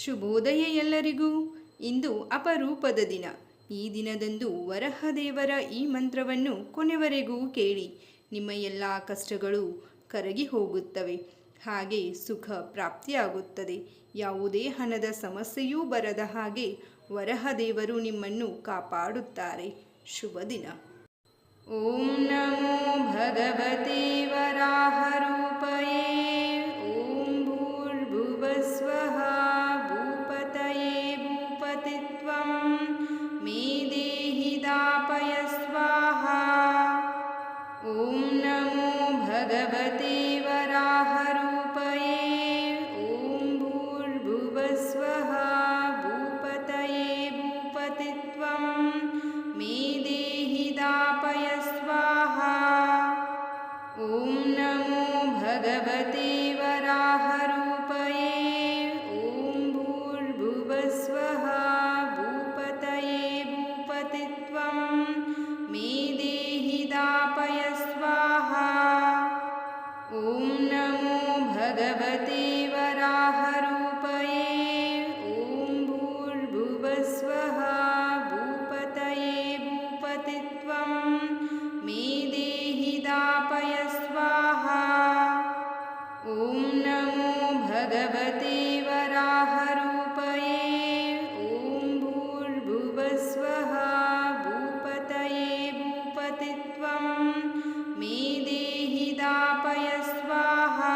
ಶುಭೋದಯ ಎಲ್ಲರಿಗೂ. ಇಂದು ಅಪರೂಪದ ದಿನ. ಈ ದಿನದಂದು ವರಹದೇವರ ಈ ಮಂತ್ರವನ್ನು ಕೊನೆವರೆಗೂ ಕೇಳಿ. ನಿಮ್ಮ ಎಲ್ಲ ಕಷ್ಟಗಳು ಕರಗಿ ಹೋಗುತ್ತವೆ, ಹಾಗೆ ಸುಖ ಪ್ರಾಪ್ತಿಯಾಗುತ್ತದೆ. ಯಾವುದೇ ಹಣದ ಸಮಸ್ಯೆಯೂ ಬರದ ಹಾಗೆ ವರಹದೇವರು ನಿಮ್ಮನ್ನು ಕಾಪಾಡುತ್ತಾರೆ. ಶುಭ ದಿನ. ಓಂ ನಮೋ ಭಗವತೆ ವರಾಹರೂಪಯೇ. ಓಂ ಭೂರ್ಭುವಸ್ವಃ ಭೂಪತಯೇ ಭೂಪತಿತ್ವಂ ಮೇ ದೇಹಿ ದಾಪಯ ಸ್ವಾಹಾ. ಓಂ ನಮೋ ಭಗವತೆ ವರಾಹರೂಪಯೇ. ಓಂ ಭೂರ್ಭುವಸ್ವಃ ಭೂಪತಯೇ ಭೂಪತಿತ್ವಂ ಮೇ ದೇಹಿ ದಾಪಯ ಸ್ವಾಹಾ. ಓಂ ನಮೋ ಭಗವತೆ ವರಾಹರೂಪಯೇ. ಓಂ ಭೂರ್ಭುವಸ್ವಃ ಭೂಪತಯೇ ಭೂಪತಿತ್ವಂ ಮೇ ದೇಹಿ ದಾಪಯ ಸ್ವಾಹಾ. ಓಂ ನಮೋ ಭಗವತೆ ವರಾಹರೂಪಯೇ. ಓಂ ಭೂರ್ಭುವಸ್ವಃ ಭೂಪತಯೇ ಭೂಪತಿತ್ವಂ ಮೇ ದೇಹಿ ದಾಪಯ ಸ್ವಾಹಾ. ಓಂ ನಮೋ ಭಗವತೆ ವರಾಹರೂಪಯೇ. ಓಂ ಭೂರ್ಭುವಸ್ವಃ ಭೂಪತಯೇ ಭೂಪತಿತ್ವಂ ಮೇ ದೇಹಿ ದಾಪಯ ಸ್ವಾಹಾ.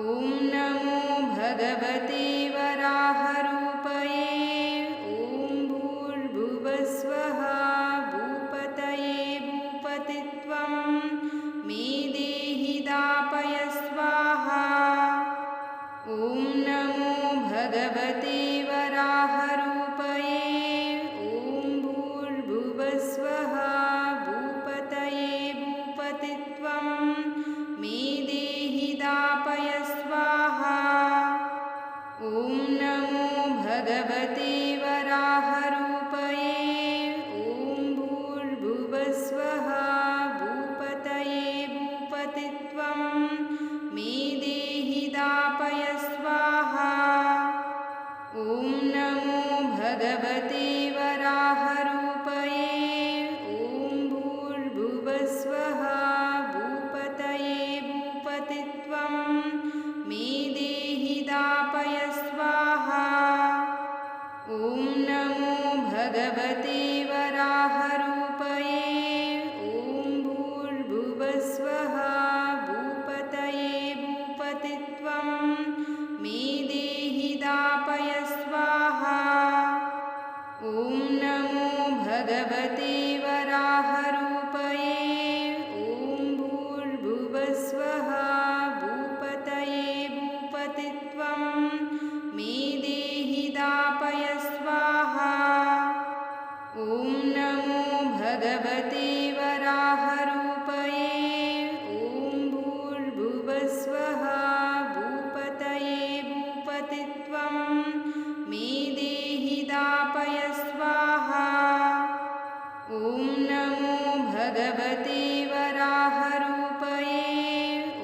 ಓಂ ನಮೋ ಭಗವತೆ ವರಾಹರೂಪಯೇ. ಓಂ ಭೂರ್ಭುವಸ್ವಃ ಭೂಪತಯೇ ಭೂಪತಿತ್ವಂ ಮೇ ದೇಹಿ ದಾಪಯ ಸ್ವಾಹಾ. ಓಂ ನಮೋ ಭಗವತೆ ವರಾಹರೂಪಯೇ. ಓಂ ಭೂರ್ಭುವಸ್ವಃ ಭೂಪತಯೇ ಭೂಪತಿತ್ವಂ ಮೇ ದೇಹಿ ದಾಪಯ ಸ್ವಾಹಾ. ಓಂ ನಮೋ ಭಗವತೆ ವರಾಹರೂಪಯೇ. ಓಂ ಭೂರ್ಭುವಸ್ವಃ ಭೂಪತಯೇ ಭೂಪತಿತ್ವಂ ಮೇ ದೇಹಿ ದಾಪಯ ಸ್ವಾಹಾ. ಓಂ ನಮೋ ಭಗವತೆ ವರಾಹರೂಪಯೇ. ಓಂ ಭೂರ್ಭುವಸ್ವಃ ಭೂಪತಯೇ ಭೂಪತಿತ್ವಂ ಮೇ ದೇಹಿ ದಾಪಯ ಸ್ವಾಹಾ. ಓಂ ನಮೋ ಭಗವತೆ ವರಾಹರೂಪಯೇ. ಓಂ ಭೂರ್ಭುವಸ್ವಃ ಭೂಪತಯೇ ಭೂಪತಿತ್ವಂ ಮೇ ದೇಹಿ ದಾಪಯ ಸ್ವಾಹಾ. ಓಂ ನಮೋ ಭಗವತೆ ವರಾಹರೂಪಯೇ. ಓಂ ಭೂರ್ಭುವಸ್ವಃ ಭೂಪತಯೇ ಭೂಪತಿತ್ವಂ ಮೇ ದೇಹಿ ದಾಪಯ ಸ್ವಾಹಾ. ಓಂ ನಮೋ ಭಗವತೆ ವರಾಹರೂಪಯೇ. ಓಂ ಭೂರ್ಭುವಸ್ವಃ ಭೂಪತಯೇ ಭೂಪತಿತ್ವಂ ಮೇ ದೇಹಿ ದಾಪಯ ಸ್ವಾಹಾ. ಓಂ ನಮೋ ಭಗವತೆ ವರಾಹರೂಪಯೇ.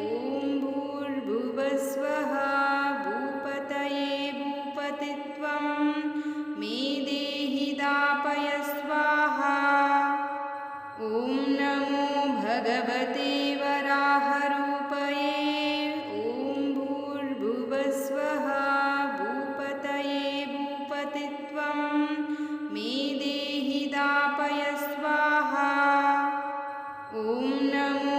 ಓಂ ಭೂರ್ಭುವಸ್ವಃ ಭೂಪತಯೇ ಭೂಪತಿತ್ವಂ ಮೇ ದೇಹಿ ದಾಪಯ ಸ್ವಾಹಾ. ಓಂ ನಮೋ ಭಗವತೆ ವರಾಹರೂಪಯೇ. ಓಂ ಭೂರ್ಭುವಸ್ವಃ ಭೂಪತಯೇ ಭೂಪತಿತ್ವಂ ಮೇ ದೇಹಿ ದಾಪಯ ಸ್ವಾಹಾ. ಓಂ ನಮೋ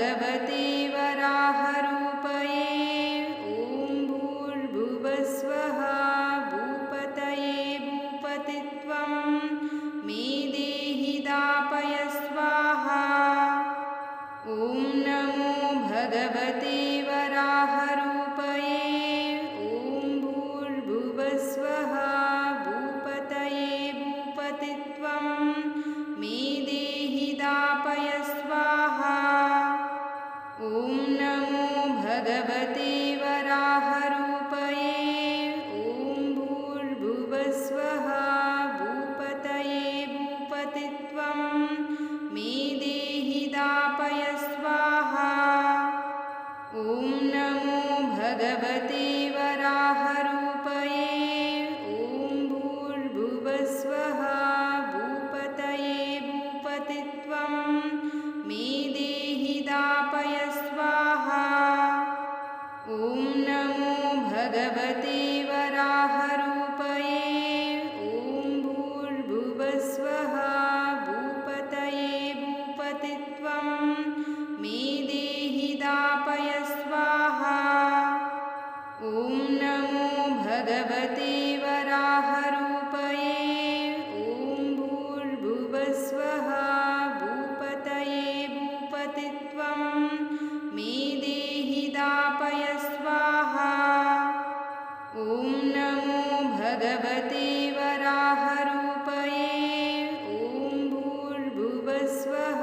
भगवते वराहरूपये ॐ भूर्भुवस्वः भूपतये भूपतित्वं मे देहि दापय स्वाहा। ॐ नमो भगवते वराहरूपये ॐ भूर्भुवस्वः भूपतये भूपतित्वं मे देहि दापय स्वाहा। ॐ नमो भगवते वराहरूपये ॐ भूर्भुवस्वः भूपतये भूपतित्वं मे देहि दापय स्वाहा। ॐ नमो भगवते वराहरूपये ॐ भूर्भुवस्वः भूपतये भूपतित्वं मे देहि दापय स्वाहा। ॐ नमो भगवते वराहरूपये ॐ भूर्भुवस्वः भूपतये भूपतित्वं मे देहि दापय स्वाहा। ॐ नमो भगवते वराहरूपये ॐ भूर्भुवस्वः भूपतये भूपतित्वं मे देहि दापय स्वाहा। ॐ नमो भगवते वराहरूपये ॐ भूर्भुवस्वः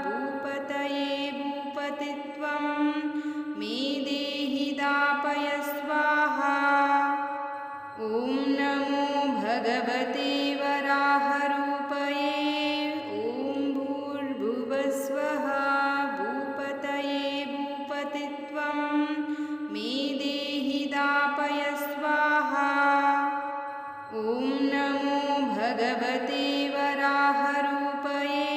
भूपतये भूपतित्वं मे देहि दापय स्वाहा। ॐ नमो भगवते वराहरूपये ॐ भूर्भुवस्वः भूपतये भूपतित्वं मे देहि दापय स्वाहा। ॐ नमो भगवते वराहरूपये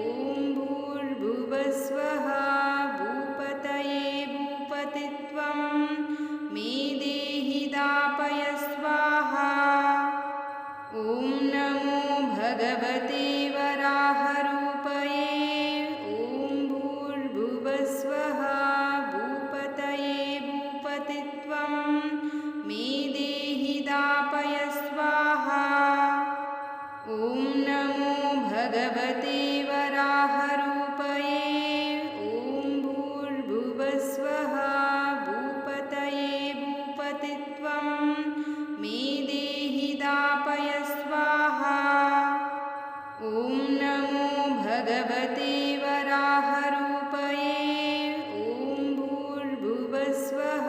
ॐ भूर्भुवस्वः भूपतये भूपतित्वं मे देहि दापय स्वाहा। ॐ नमो भगवते वराहरूपये ॐ भूर्भुवस्वः भूपतये भूपतित्वं मे देहि दापय स्वाहा। ॐ नमो भगवते वराहरूपये ॐ भूर्भुवस्वः भूपतये भूपतित्वं मे देहि दापय स्वाहा। ॐ नमो भगवते वराहरूपये ॐ भूर्भुवस्वः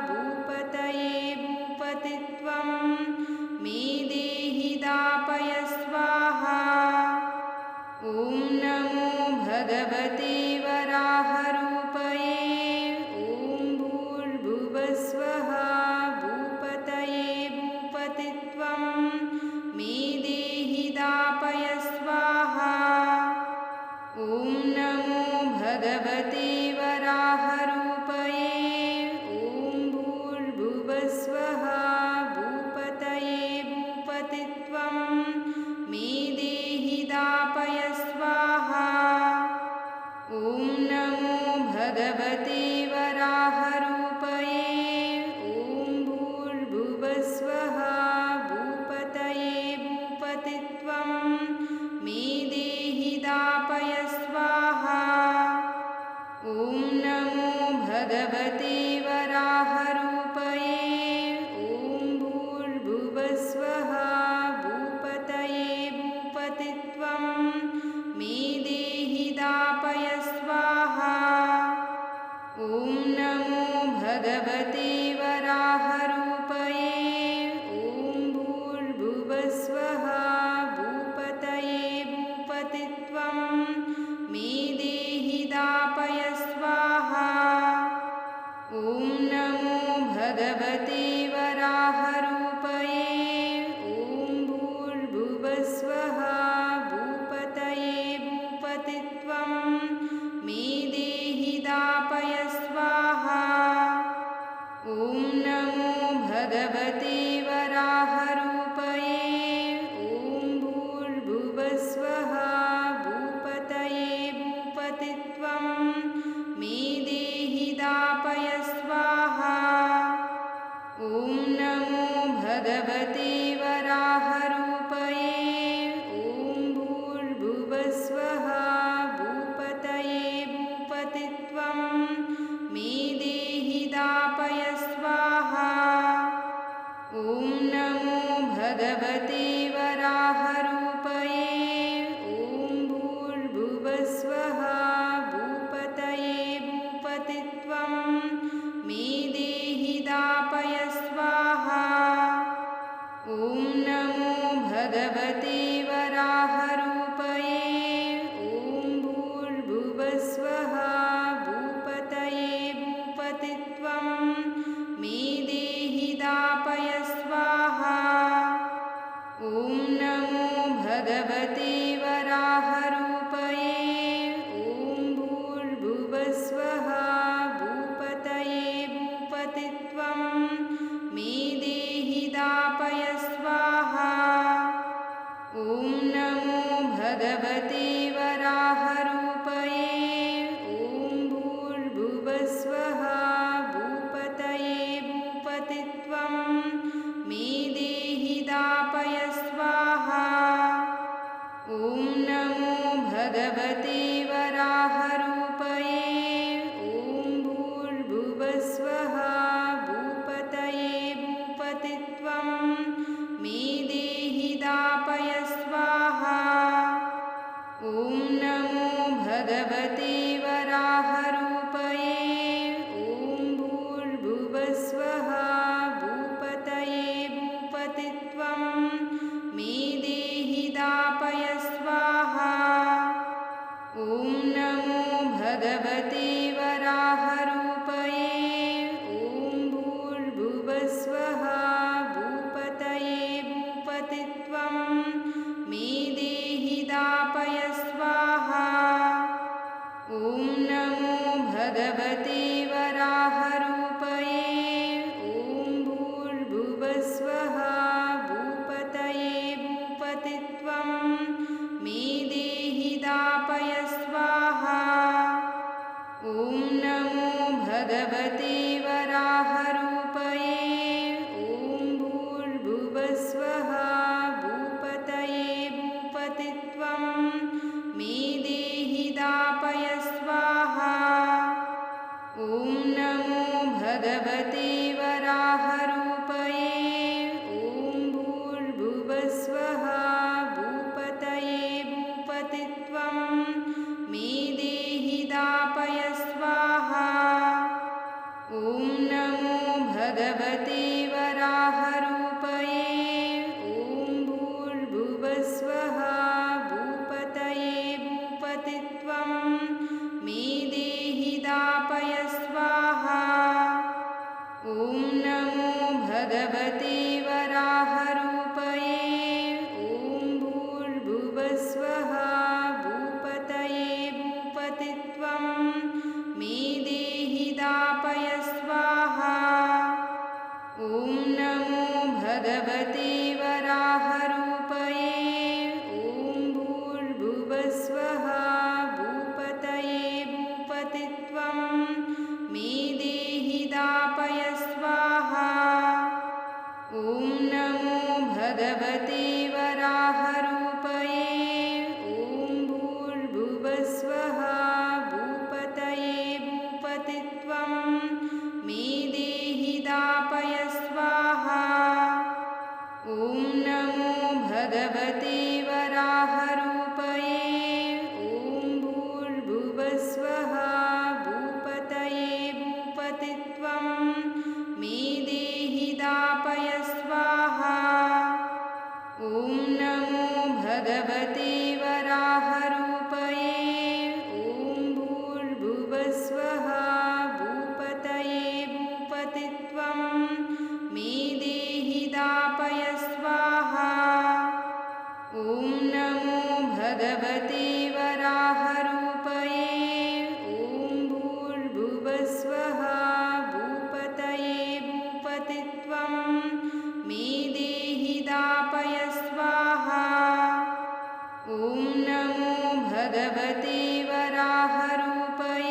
भूपतये भूपतित्वं मे देहि दापय स्वाहा। ॐ नमो भगवते वराहरूपये ॐ भूर्भुवस्वः भूपतये भूपतित्वं मे देहि दापय स्वाहा। ॐ नमो भगवते वराहरूपये ॐ भूर्भुवस्वः भूपतये भूपतित्वं मे देहि दापय स्वाहा। ॐ नमो भगवते वराहरूपये ॐ भूर्भुवस्वः भूपतये भूपतित्वं मे देहि दापय स्वाहा। ॐ नमो भगवते वराहरूपये ॐ भूर्भुवस्वः भूपतये भूपतित्वं मे देहि दापय स्वाहा। ॐ नमो भगवते वराहरूपये ॐ भूर्भुवस्वः भूपतये भूपतित्वं मे देहि दापय स्वाहा। ॐ नमो भगवते वराहरूपये ॐ भूर्भुवस्वः भूपतये भूपतित्वं मे देहि दापय स्वाहा। ॐ नमो भगवते वराहरूपये ॐ भूर्भुवस्वः भूपतये भूपतित्वं मे देहि दापय स्वाहा। ॐ नमो भगवते वराहरूपये। ॐ भूर्भुवस्वः भूपतये भूपतित्वं मे देहि दापय स्वाहा। ॐ नमो भगवते वराहरूपये। ॐ भूर्भुवस्वः भूपतये भूपतित्वं मे देहि दापय स्वाहा। ॐ नमो भगवते वराहरूपये। ॐ भूर्भुवस्वः भूपतये भूपतित्वं मे देहि दापय स्वाहा। ॐ नमो भगवते वराहरूपये। ॐ भूर्भुवस्वः भूपतये भूपतित्वं मे देहि दापय स्वाहा। ॐ नमो भगवते वराहरूपये। ॐ भूर्भुवस्वः भूपतये भूपतित्वं मे देहि दापय स्वाहा। ॐ नमो भगवते वराहरूपये। ॐ भूर्भुवस्वः भूपतये भूपतित्वं मे देहि दापय स्वाहा। ॐ नमो भगवते वराहरूपये। ॐ भूर्भुवस्वः भूपतये भूपतित्वं मे देहि दापय स्वाहा। ॐ नमो भगवते वराहरूपये। ॐ भूर्भुवस्वः भूपतये भूपतित्वं मे देहि दापय स्वाहा। ॐ नमो भगवते वराहरूपये। ॐ भूर्भुवस्वः भूपतये भूपतित्वं मे देहि दापय स्वाहा। ॐ नमो भगवते वराहरूपये। ॐ भूर्भुवस्वः भूपतये भूपतित्वं मे देहि दापय स्वाहा। ॐ नमो भगवते वराहरूपये। ॐ भूर्भुवस्वः भूपतये भूपतित्वं मे देहि दापय स्वाहा। ॐ नमो भगवते वराहरूपये। ॐ भूर्भुवस्वः भूपतये भूपतित्वं मे देहि दापय स्वाहा। ॐ नमो भगवते वराहरूपये। ॐ भूर्भुवस्वः भूपतये भूपतित्वं मे देहि दापय स्वाहा। ॐ नमो भगवते वराहरूपये। ॐ भूर्भुवस्वः भूपतये भूपतित्वं मे देहि दापय स्वाहा। ॐ नमो भगवते वराहरूपये। ॐ भूर्भुवस्वः भूपतये भूपतित्वं मे देहि दापय स्वाहा। ॐ नमो भगवते वराहरूपये। ॐ भूर्भुवस्वः भूपतये भूपतित्वं मे देहि दापय स्वाहा। ॐ नमो भगवते वराहरूपये। ॐ भूर्भुवस्वः भूपतये भूपतित्वं मे देहि दापय स्वाहा। ॐ नमो भगवते वराहरूपये। ॐ भूर्भुवस्वः भूपतये भूपतित्वं मे देहि दापय स्वाहा। ॐ नमो भगवते वराहरूपये।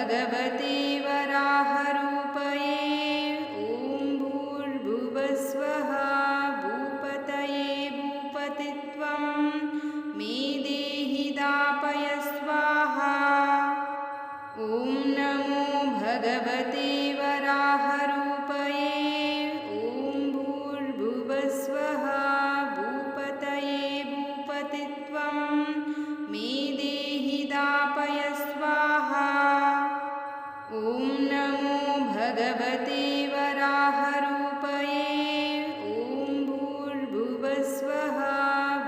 भगवते वराहरूपये ॐ भूर्भुवस्वः भूपतये भूपतित्वं मे देहि दापय स्वाहा। ॐ नमो भगवते वराहरूपये ॐ भूर्भुवस्वः भूपतये भूपतित्वं मे देहि दापय स्वाहा। ॐ नमो भगवते वराहरूपये ॐ भूर्भुवस्वः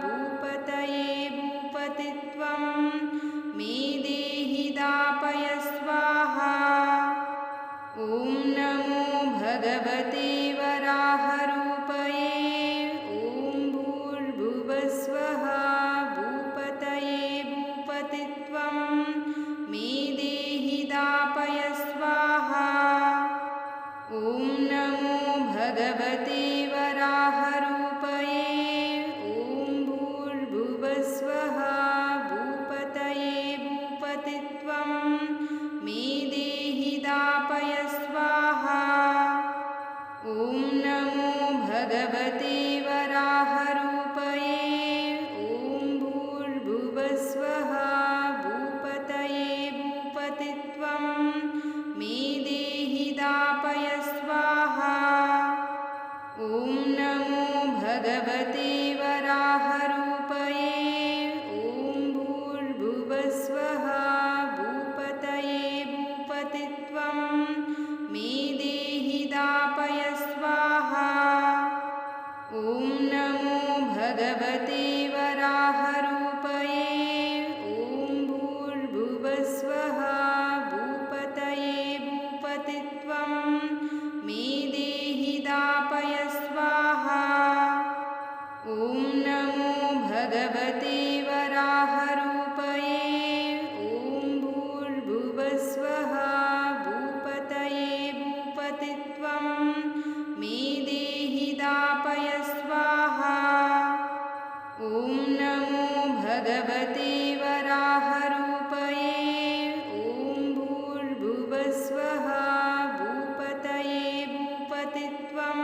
भूपतये भूपतित्वं मे देहि दापय स्वाहा। ॐ नमो भगवते वराहरूपये ॐ भूर्भुवस्वः भूपतये भूपतित्वं मे देहि दापय स्वाहा। ॐ नमो भगवते वराहरूपये ॐ भूर्भुवस्वः भूपतये भूपतित्वं मे देहि दापय स्वाहा। ॐ नमो भगवते वराहरूपये ॐ भूर्भुवस्वः भूपतये भूपतित्वं मे देहि दापय स्वाहा। ॐ नमो भगवते वराहरूपये ॐ भूर्भुवस्वः भूपतये भूपतित्वं मे देहि दापय स्वाहा। ॐ नमो भगवते वराहरूपये ॐ भूर्भुवस्वः भूपतये भूपतित्वं मे देहि दापय स्वाहा। ॐ नमो भगवते वराहरूपये ॐ भूर्भुवस्वः भूपतये भूपतित्वं मे देहि दापय स्वाहा। ॐ नमो भगवते वराहरूपये ॐ भूर्भुवस्वः भूपतये भूपतित्वं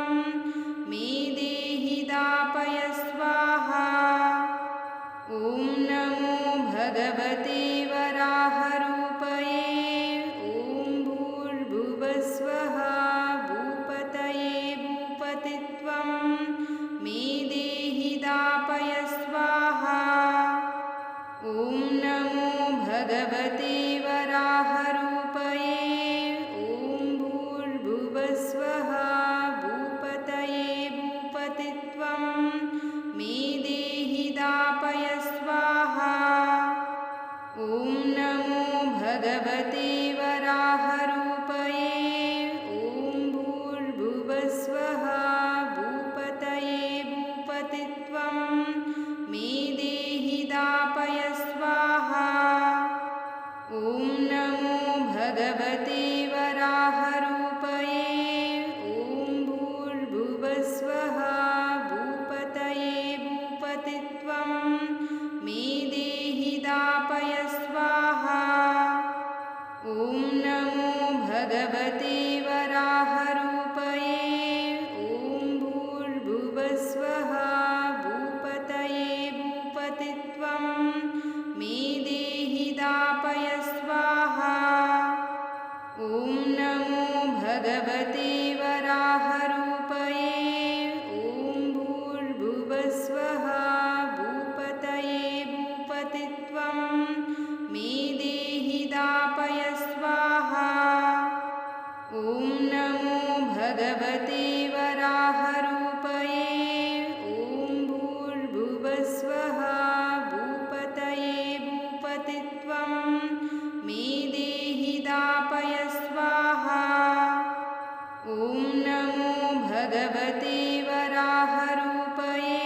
मे देहि दापय स्वाहा। ॐ नमो भगवते वराहरूपये ॐ भूर्भुवस्वः भूपतये भूपतित्वं मे देहि दापय स्वाहा। ॐ नमो भगवते वराहरूपये ॐ भूर्भुवस्वः भूपतये भूपतित्वं मे देहि दापय स्वाहा। ॐ नमो भगवते वराहरूपये ॐ भूर्भुवस्वः भूपतये भूपतित्वं मे देहि दापय स्वाहा। ॐ नमो भगवते वराहरूपये ॐ भूर्भुवस्वः भूपतये भूपतित्वं मे देहि दापय स्वाहा। ॐ नमो भगवते वराहरूपये ॐ भूर्भुवस्वः भूपतये भूपतित्वं मे देहि दापय स्वाहा। ॐ नमो भगवते वराहरूपये ॐ भूर्भुवस्वः भूपतये भूपतित्वं मे देहि दापय स्वाहा। ॐ नमो भगवते वराहरूपये ॐ भूर्भुवस्वः भूपतये भूपतित्वं मे देहि दापय स्वाहा। ॐ नमो भगवते वराहरूपये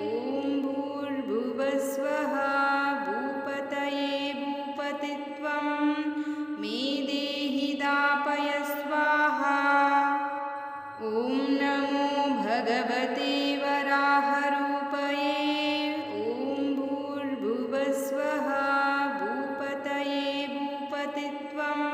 ॐ भूर्भुवस्वः भूपतये भूपतित्वं मे देहि दापय स्वाहा। ॐ नमो भगवते वराहरूपये ॐ भूर्भुवस्वः भूपतये भूपतित्वं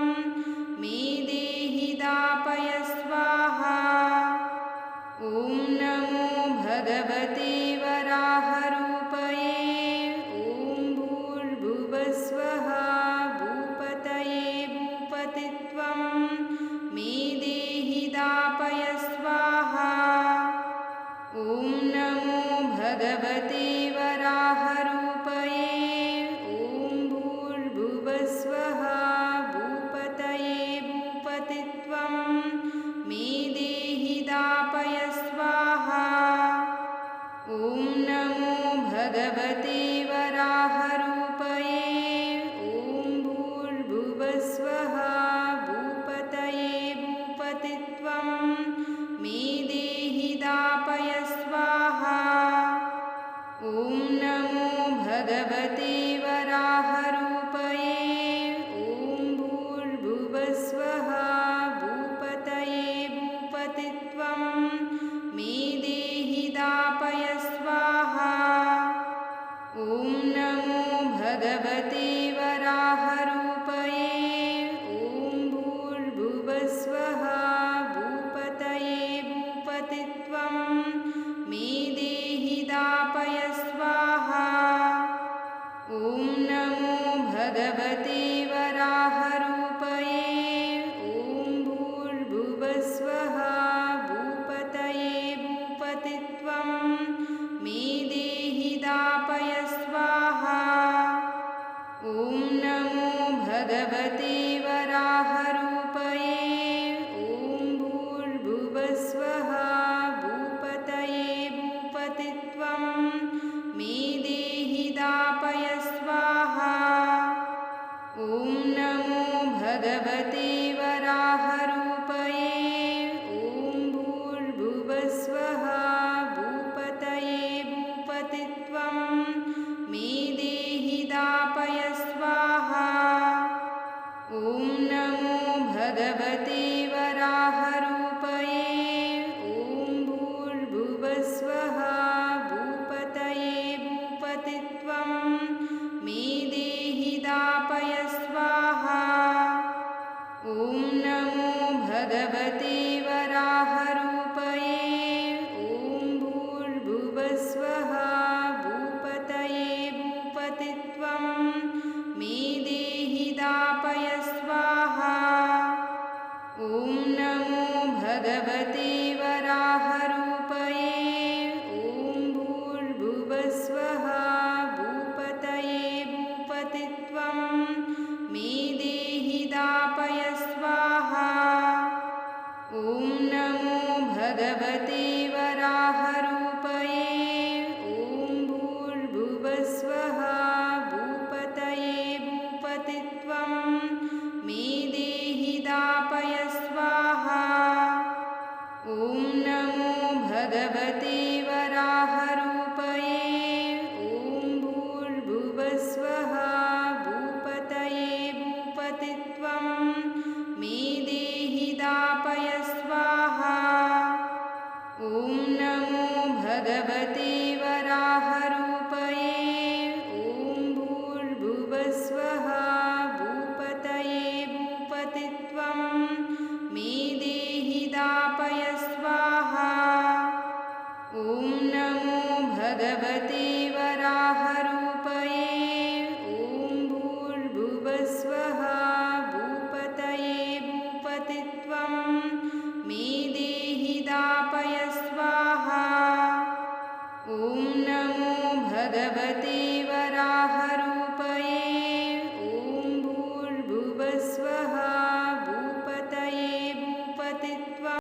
भगवते वराहरूपये ॐ भूर्भुवस्वः भूपतये भूपतित्वं मे देहि दापय स्वाहा। ॐ नमो भगवते वराहरूपये ॐ भूर्भुवस्वः भूपतये भूपतित्वं मे देहि दापय स्वाहा। ॐ नमो भगवते वराहरूपये ॐ भूर्भुवस्वः भूपतये भूपतित्वं मे देहि दापय स्वाहा। ॐ नमो भगवते वराहरूपये ॐ भूर्भुवस्वः भूपतये भूपतित्वं मे देहि दापय स्वाहा। ॐ नमो भगवते वराहरूपये ॐ भूर्भुवस्वः भूपतये भूपतित्वं मे देहि दापय स्वाहा। ॐ नमो भगवते वराहरूपये ॐ भूर्भुवस्वः भूपतये भूपतित्वं मे देहि दापय स्वाहा। ॐ नमो भगवते वराहरूपये ॐ भूर्भुवस्वः भूपतये भूपतित्वं मे देहि दापय स्वाहा। ॐ नमो भगवते वराहरूपये ॐ भूर्भुवस्वः भूपतये भूपतित्वं मे देहि दापय स्वाहा। ॐ नमो भगवते वराहरूपये ॐ भूर्भुवस्वः भूपतये भूपतित्वं मे देहि दापय स्वाहा। ॐ नमो भगवते